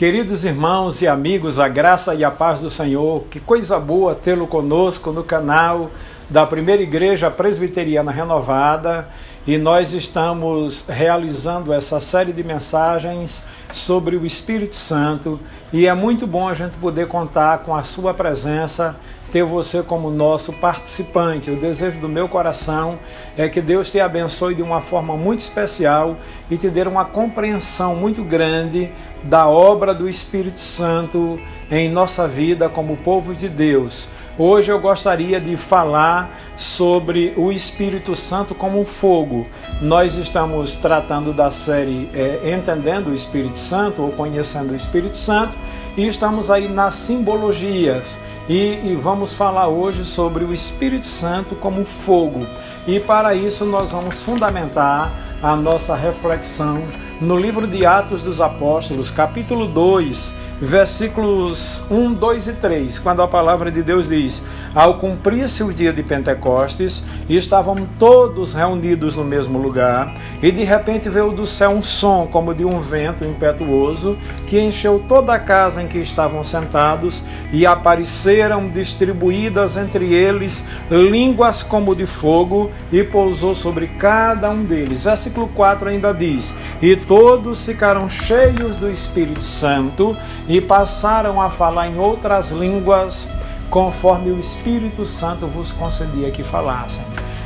Queridos irmãos e amigos, a graça e a paz do Senhor, que coisa boa tê-lo conosco no canal da Primeira Igreja Presbiteriana Renovada, e nós estamos realizando essa série de mensagens sobre o Espírito Santo, e é muito bom a gente poder contar com a sua presença, ter você como nosso participante. O desejo do meu coração é que Deus te abençoe de uma forma muito especial e te dê uma compreensão muito grande da obra do Espírito Santo em nossa vida como povo de Deus. Hoje eu gostaria de falar sobre o Espírito Santo como um fogo. Nós estamos tratando da série Entendendo o Espírito Santo ou Conhecendo o Espírito Santo e estamos aí nas simbologias. E vamos falar hoje sobre o Espírito Santo como fogo. E para isso nós vamos fundamentar a nossa reflexão no livro de Atos dos Apóstolos, capítulo 2, versículos 1, 2 e 3, quando a palavra de Deus diz: ao cumprir-se o dia de Pentecostes, estavam todos reunidos no mesmo lugar, e de repente veio do céu um som como de um vento impetuoso, que encheu toda a casa em que estavam sentados, e apareceram distribuídas entre eles línguas como de fogo, e pousou sobre cada um deles. Versículo 4 ainda diz: e todos ficaram cheios do Espírito Santo, e passaram a falar em outras línguas, conforme o Espírito Santo vos concedia que falassem.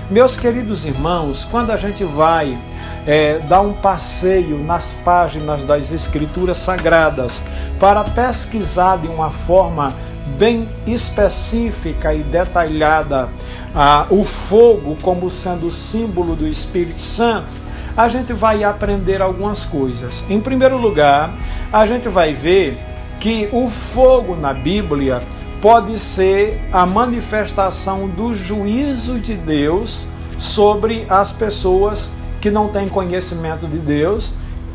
Meus queridos irmãos, quando a gente vai dar um passeio nas páginas das Escrituras Sagradas para pesquisar de uma forma bem específica e detalhada o fogo como sendo o símbolo do Espírito Santo, a gente vai aprender algumas coisas. Em primeiro lugar, a gente vai ver que o fogo na Bíblia pode ser a manifestação do juízo de Deus sobre as pessoas que não têm conhecimento de Deus,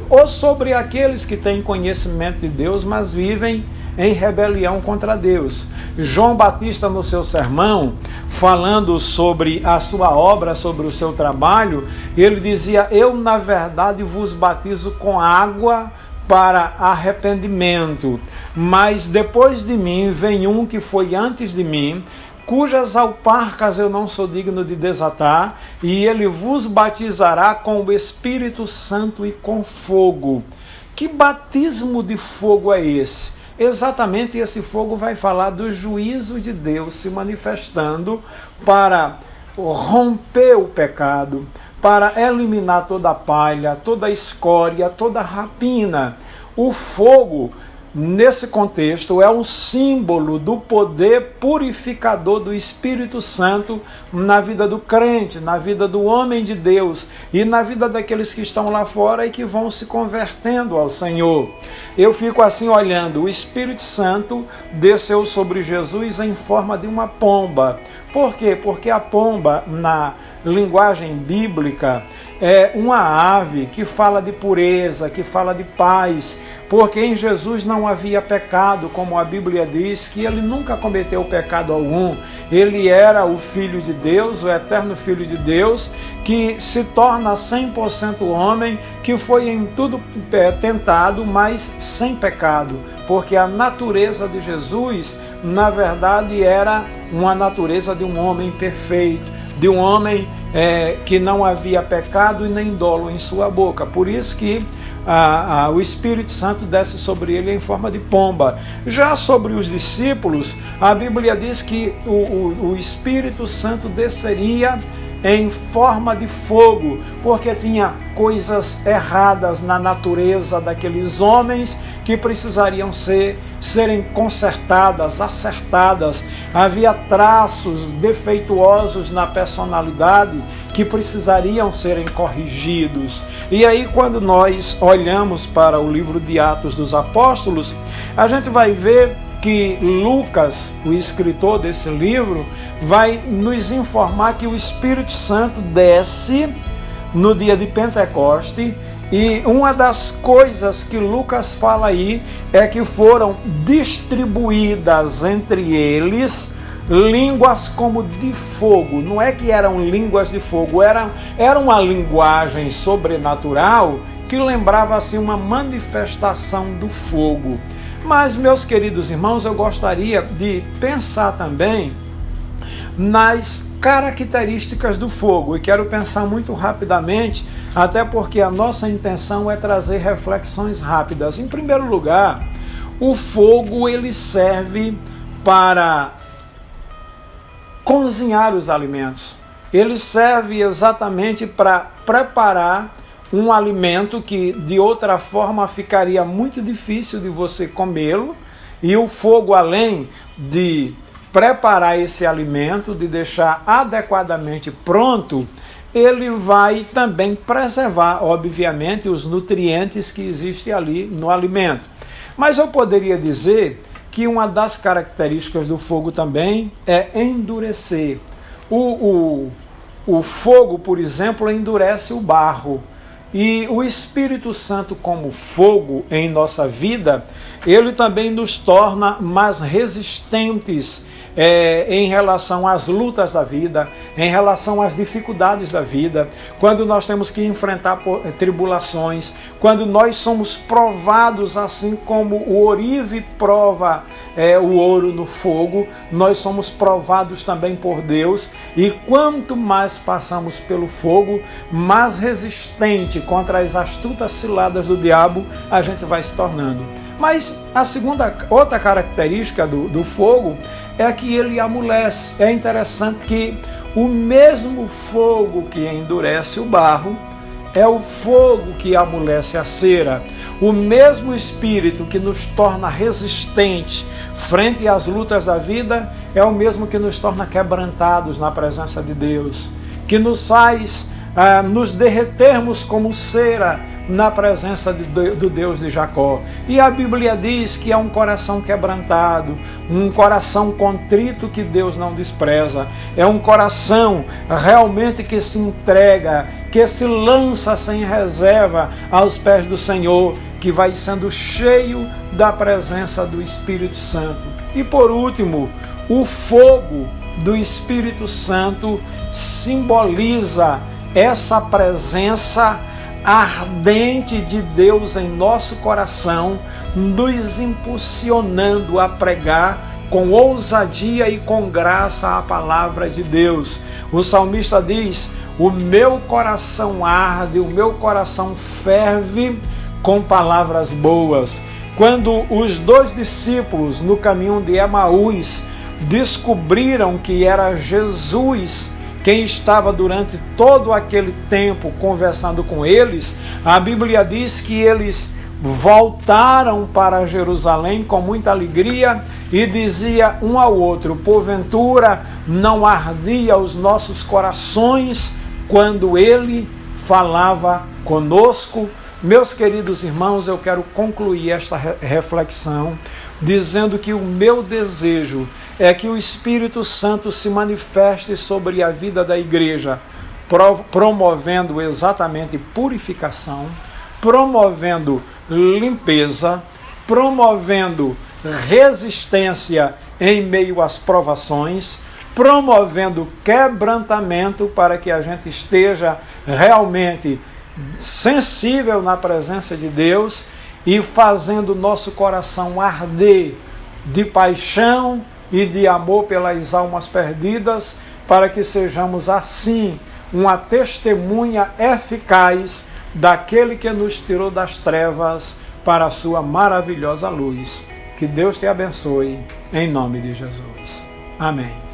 ou sobre aqueles que têm conhecimento de Deus, mas vivem em rebelião contra Deus. João Batista, no seu sermão, falando sobre a sua obra, sobre o seu trabalho, ele dizia: eu, na verdade, vos batizo com água para arrependimento, mas depois de mim vem um que foi antes de mim, cujas alparcas eu não sou digno de desatar, e ele vos batizará com o Espírito Santo e com fogo. Que batismo de fogo é esse? Exatamente esse fogo vai falar do juízo de Deus se manifestando para romper o pecado, para eliminar toda a palha, toda a escória, toda a rapina. O fogo, nesse contexto, é um símbolo do poder purificador do Espírito Santo na vida do crente, na vida do homem de Deus e na vida daqueles que estão lá fora e que vão se convertendo ao Senhor. Eu fico assim olhando, o Espírito Santo desceu sobre Jesus em forma de uma pomba. Por quê? Porque a pomba, na linguagem bíblica, é uma ave que fala de pureza, que fala de paz, porque em Jesus não havia pecado, como a Bíblia diz, que ele nunca cometeu pecado algum. Ele era o Filho de Deus, o eterno Filho de Deus, que se torna 100% homem, que foi em tudo tentado, mas sem pecado, porque a natureza de Jesus, na verdade, era uma natureza de um homem perfeito, de um homem que não havia pecado e nem dolo em sua boca. Por isso que o Espírito Santo desce sobre ele em forma de pomba. Já sobre os discípulos, a Bíblia diz que o Espírito Santo desceria em forma de fogo, porque tinha coisas erradas na natureza daqueles homens que precisariam serem consertadas, acertadas. Havia traços defeituosos na personalidade que precisariam serem corrigidos. E aí, quando nós olhamos para o livro de Atos dos Apóstolos, a gente vai ver que Lucas, o escritor desse livro, vai nos informar que o Espírito Santo desce no dia de Pentecoste, e uma das coisas que Lucas fala aí é que foram distribuídas entre eles línguas como de fogo. Não é que eram línguas de fogo, era uma linguagem sobrenatural que lembrava assim uma manifestação do fogo. Mas, meus queridos irmãos, eu gostaria de pensar também nas características do fogo, e quero pensar muito rapidamente, até porque a nossa intenção é trazer reflexões rápidas. Em primeiro lugar, o fogo ele serve para cozinhar os alimentos. Ele serve exatamente para preparar um alimento que de outra forma ficaria muito difícil de você comê-lo, e o fogo, além de preparar esse alimento, de deixar adequadamente pronto, ele vai também preservar, obviamente, os nutrientes que existem ali no alimento. Mas eu poderia dizer que uma das características do fogo também é endurecer. O fogo, por exemplo, endurece o barro. E o Espírito Santo, como fogo em nossa vida, ele também nos torna mais resistentes em relação às lutas da vida, em relação às dificuldades da vida, quando nós temos que enfrentar tribulações, quando nós somos provados, assim como o ourive prova o ouro no fogo, nós somos provados também por Deus, e quanto mais passamos pelo fogo, mais resistente contra as astutas ciladas do diabo a gente vai se tornando. Mas a outra característica do fogo é que ele amolece. É interessante que o mesmo fogo que endurece o barro é o fogo que amolece a cera. O mesmo Espírito que nos torna resistente frente às lutas da vida é o mesmo que nos torna quebrantados na presença de Deus, que nos faz nos derretermos como cera na presença do Deus de Jacó. E a Bíblia diz que é um coração quebrantado, um coração contrito que Deus não despreza. É um coração realmente que se entrega, que se lança sem reserva aos pés do Senhor, que vai sendo cheio da presença do Espírito Santo. E por último, o fogo do Espírito Santo simboliza essa presença ardente de Deus em nosso coração, nos impulsionando a pregar com ousadia e com graça a palavra de Deus. O salmista diz: o meu coração arde, o meu coração ferve com palavras boas. Quando os dois discípulos no caminho de Emaús descobriram que era Jesus quem estava durante todo aquele tempo conversando com eles, a Bíblia diz que eles voltaram para Jerusalém com muita alegria e dizia um ao outro: porventura não ardia os nossos corações quando ele falava conosco? Meus queridos irmãos, eu quero concluir esta reflexão dizendo que o meu desejo é que o Espírito Santo se manifeste sobre a vida da igreja, promovendo exatamente purificação, promovendo limpeza, promovendo resistência em meio às provações, promovendo quebrantamento para que a gente esteja realmente sensível na presença de Deus e fazendo nosso coração arder de paixão e de amor pelas almas perdidas, para que sejamos assim uma testemunha eficaz daquele que nos tirou das trevas para a sua maravilhosa luz. Que Deus te abençoe, em nome de Jesus. Amém.